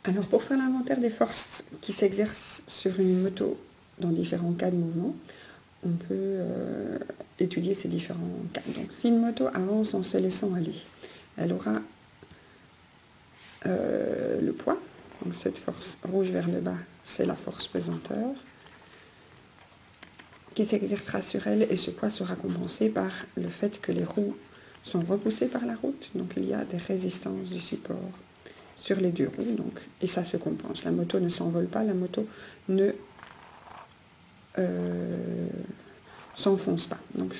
Alors pour faire l'inventaire des forces qui s'exercent sur une moto dans différents cas de mouvement, on peut étudier ces différents cas. Donc si une moto avance en se laissant aller, elle aura le poids. Donc cette force rouge vers le bas, c'est la force pesanteur qui s'exercera sur elle, et ce poids sera compensé par le fait que les roues sont repoussées par la route. Donc il y a des résistances du support sur les deux roues, donc, et ça se compense. La moto ne s'envole pas, la moto ne s'enfonce pas. Donc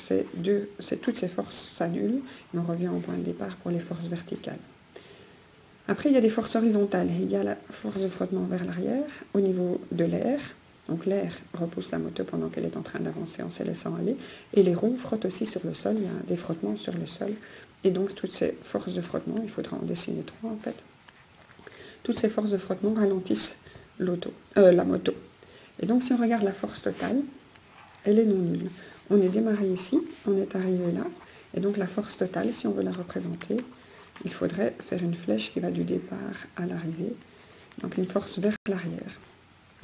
toutes ces forces s'annulent, et on revient au point de départ pour les forces verticales. Après, il y a des forces horizontales. Il y a la force de frottement vers l'arrière au niveau de l'air. Donc l'air repousse la moto pendant qu'elle est en train d'avancer en se laissant aller. Et les roues frottent aussi sur le sol. Il y a des frottements sur le sol. Et donc toutes ces forces de frottement, il faudra en dessiner 3 en fait. Toutes ces forces de frottement ralentissent la moto. Et donc si on regarde la force totale, elle est non nulle. On est démarré ici, on est arrivé là. Et donc la force totale, si on veut la représenter, il faudrait faire une flèche qui va du départ à l'arrivée, donc une force vers l'arrière.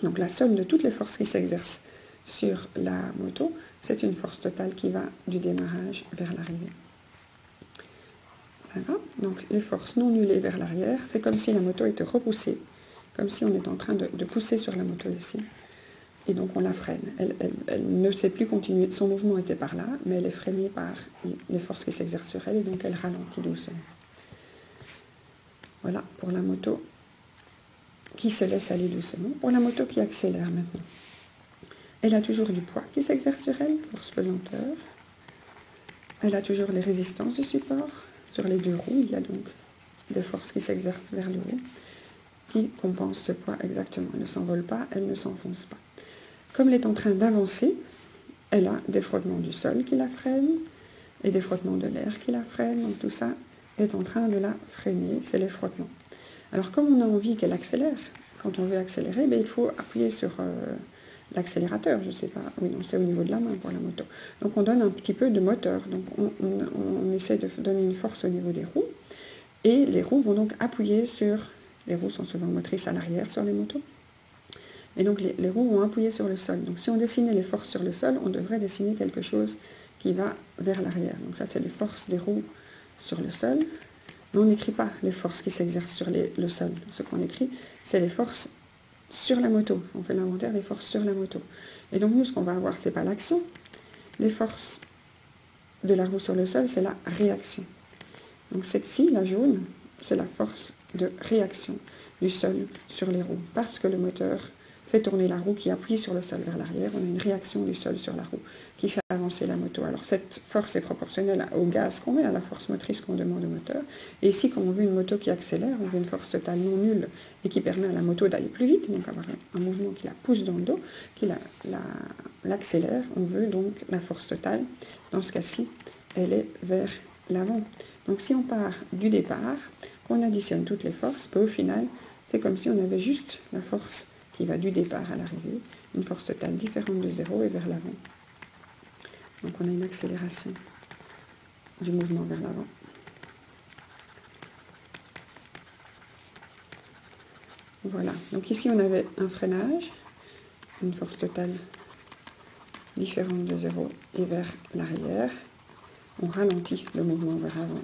Donc la somme de toutes les forces qui s'exercent sur la moto, c'est une force totale qui va du démarrage vers l'arrivée. Ça va? Donc les forces non nullées vers l'arrière, c'est comme si la moto était repoussée, comme si on est en train de pousser sur la moto ici. Et donc on la freine. Elle ne sait plus continuer, son mouvement était par là, mais elle est freinée par les forces qui s'exercent sur elle, et donc elle ralentit doucement. Voilà, pour la moto qui se laisse aller doucement. Pour la moto qui accélère maintenant, elle a toujours du poids qui s'exerce sur elle, force pesanteur. Elle a toujours les résistances du support. Sur les deux roues, il y a donc des forces qui s'exercent vers le haut, qui compensent ce poids exactement. Elle ne s'envole pas, elle ne s'enfonce pas. Comme elle est en train d'avancer, elle a des frottements du sol qui la freinent, et des frottements de l'air qui la freinent. Donc tout ça est en train de la freiner, c'est les frottements. Alors comme on a envie qu'elle accélère, quand on veut accélérer, il faut appuyer sur l'accélérateur, je ne sais pas, oui non, c'est au niveau de la main pour la moto. Donc on donne un petit peu de moteur, donc on essaie de donner une force au niveau des roues, et les roues vont donc appuyer sur, les roues sont souvent motrices à l'arrière sur les motos, et donc les roues vont appuyer sur le sol. Donc si on dessinait les forces sur le sol, on devrait dessiner quelque chose qui va vers l'arrière. Donc ça c'est les forces des roues sur le sol. Mais on n'écrit pas les forces qui s'exercent sur le sol. Ce qu'on écrit, c'est les forces sur la moto. On fait l'inventaire des forces sur la moto. Et donc nous, ce qu'on va avoir, ce n'est pas l'action. Les forces de la roue sur le sol, c'est la réaction. Donc cette-ci, la jaune, c'est la force de réaction du sol sur les roues. Parce que le moteur fait tourner la roue qui appuie sur le sol vers l'arrière, on a une réaction du sol sur la roue qui fait avancer la moto. Alors cette force est proportionnelle au gaz qu'on met, à la force motrice qu'on demande au moteur. Et ici, quand on veut une moto qui accélère, on veut une force totale non nulle et qui permet à la moto d'aller plus vite, donc avoir un mouvement qui la pousse dans le dos, qui l'accélère. On veut donc la force totale. Dans ce cas-ci, elle est vers l'avant. Donc si on part du départ, qu'on additionne toutes les forces, au final, c'est comme si on avait juste la force qui va du départ à l'arrivée, une force totale différente de 0 et vers l'avant. Donc on a une accélération du mouvement vers l'avant. Voilà, donc ici on avait un freinage, une force totale différente de 0 et vers l'arrière. On ralentit le mouvement vers l'avant.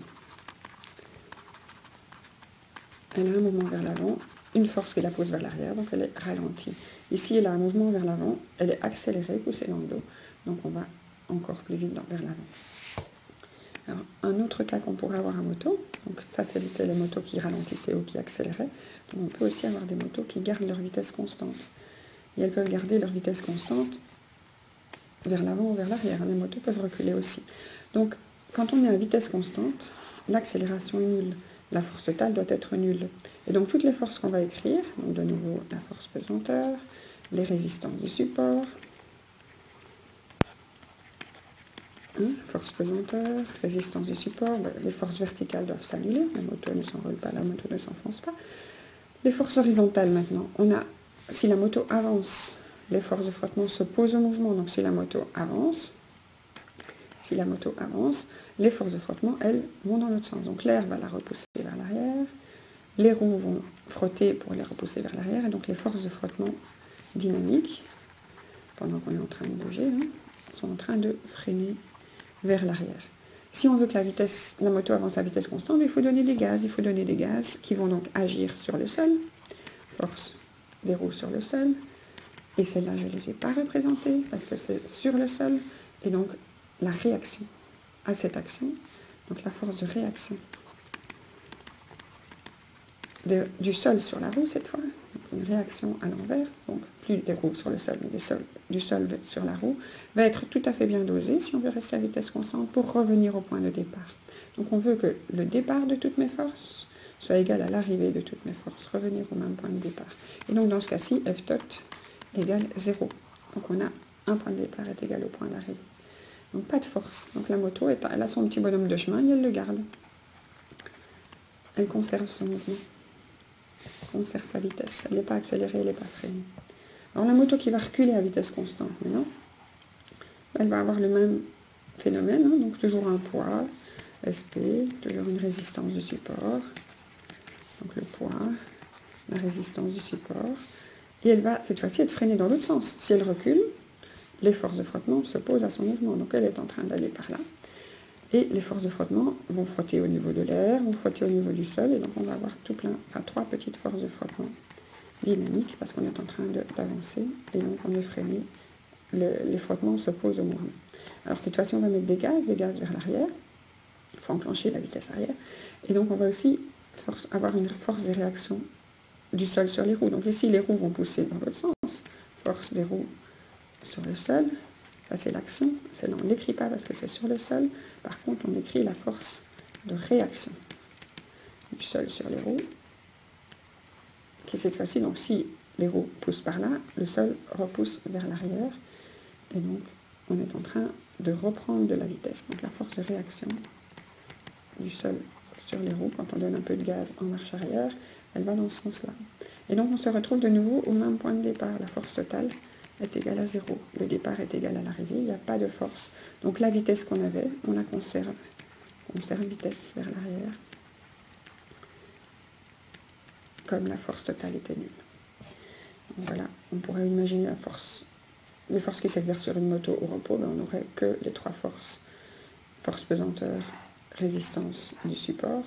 Elle a un mouvement vers l'avant, une force qui la pousse vers l'arrière, donc elle est ralentie. Ici, elle a un mouvement vers l'avant, elle est accélérée, poussée dans le dos, donc on va encore plus vite vers l'avant. Alors, un autre cas qu'on pourrait avoir à moto, donc ça c'était les motos qui ralentissaient ou qui accéléraient, donc on peut aussi avoir des motos qui gardent leur vitesse constante. Et elles peuvent garder leur vitesse constante vers l'avant ou vers l'arrière. Les motos peuvent reculer aussi. Donc, quand on est à vitesse constante, l'accélération est nulle. La force totale doit être nulle. Et donc, toutes les forces qu'on va écrire, donc de nouveau la force pesanteur, les résistances du support, force pesanteur, résistance du support, les forces verticales doivent s'annuler, la moto ne s'envole pas, la moto ne s'enfonce pas. Les forces horizontales maintenant, on a, si la moto avance, les forces de frottement s'opposent au mouvement, donc si la moto avance, les forces de frottement, elles, vont dans l'autre sens. Donc l'air va la repousser vers l'arrière, Les roues vont frotter pour les repousser vers l'arrière, et donc les forces de frottement dynamiques, pendant qu'on est en train de bouger, hein, sont en train de freiner vers l'arrière. Si on veut que la moto avance à vitesse constante, il faut donner des gaz. Il faut donner des gaz qui vont donc agir sur le sol, force des roues sur le sol, et celles-là, je ne les ai pas représentées parce que c'est sur le sol, et donc la réaction à cette action, donc la force de réaction du sol sur la roue cette fois, donc une réaction à l'envers, donc plus des roues sur le sol, mais du sol sur la roue, va être tout à fait bien dosée si on veut rester à vitesse constante pour revenir au point de départ. Donc on veut que le départ de toutes mes forces soit égal à l'arrivée de toutes mes forces, revenir au même point de départ. Et donc dans ce cas-ci, F tot égale 0. Donc on a un point de départ est égal au point d'arrivée. Donc pas de force. Donc la moto, elle a son petit bonhomme de chemin et elle le garde. Elle conserve son mouvement. Conserve sa vitesse. Elle n'est pas accélérée, elle n'est pas freinée. Alors la moto qui va reculer à vitesse constante maintenant, elle va avoir le même phénomène, hein, donc toujours un poids, Fp, toujours une résistance du support, donc le poids, la résistance du support, et elle va cette fois-ci être freinée dans l'autre sens. Si elle recule, les forces de frottement s'opposent à son mouvement, donc elle est en train d'aller par là. Et les forces de frottement vont frotter au niveau de l'air, vont frotter au niveau du sol, et donc on va avoir trois petites forces de frottement dynamiques, parce qu'on est en train d'avancer, et donc on est freiné, les frottements s'opposent au mouvement. Alors cette fois-ci on va mettre des gaz vers l'arrière, il faut enclencher la vitesse arrière, et donc on va aussi avoir une force de réaction du sol sur les roues. Donc ici les roues vont pousser dans l'autre sens, force des roues sur le sol. Ça, c'est l'action. Celle-là, on ne l'écrit pas parce que c'est sur le sol. Par contre, on écrit la force de réaction du sol sur les roues. Qui, cette fois-ci, donc si les roues poussent par là, le sol repousse vers l'arrière. Et donc, on est en train de reprendre de la vitesse. Donc, la force de réaction du sol sur les roues, quand on donne un peu de gaz en marche arrière, elle va dans ce sens-là. Et donc, on se retrouve de nouveau au même point de départ. La force totale est égale à 0. Le départ est égal à l'arrivée, il n'y a pas de force. Donc la vitesse qu'on avait, on la conserve. On conserve vitesse vers l'arrière, comme la force totale était nulle. Donc voilà, on pourrait imaginer les forces qui s'exercent sur une moto au repos, ben on n'aurait que les trois forces, force pesanteur, résistance du support,